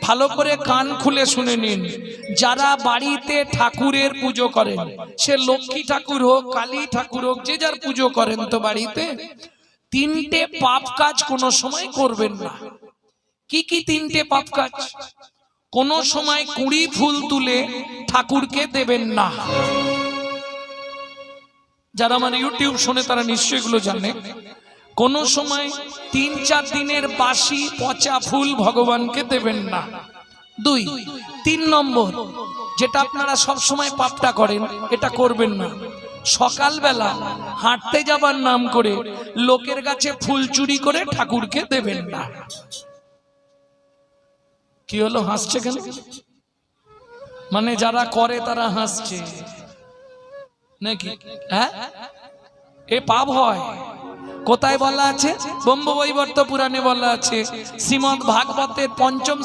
ভালো করে কান খুলে শুনে নিন। যারা বাড়িতে ঠাকুরের পুজো করেন, সে লক্ষ্মী ঠাকুর হোক, কালী ঠাকুর হোক, যে যার পুজো করেন, তো বাড়িতে তিনটে পাপ কাজ কোনো সময় করবেন না। কি কি তিনটে পাপ কাজ? কোন সময় কুড়ি ফুল তুলে ঠাকুরকে দেবেন না। যারা আমার ইউটিউব শুনে তারা নিশ্চয়ই এগুলো জানে। কোন সময় ৩-৪ দিনের বাসি পচা ফুল ভগবানকে দেবেন না। ২, ৩ নম্বর, যেটা আপনারা সব সময় পাপটা করেন, এটা করবেন না। সকালবেলা হাঁটতে যাবার নাম করে লোকের কাছে ফুল চুরি করে ঠাকুরকে দেবেন না। কি হলো, হাসছে কেন? মানে যারা করে তারা হাসছে নাকি? হ্যাঁ, এ পাপ হয়। কোথায় বলা আছে? ব্রহ্মবৈবর্ত পুরাণে বলা আছে, শ্রীমদ্ ভাগবতের ৫ম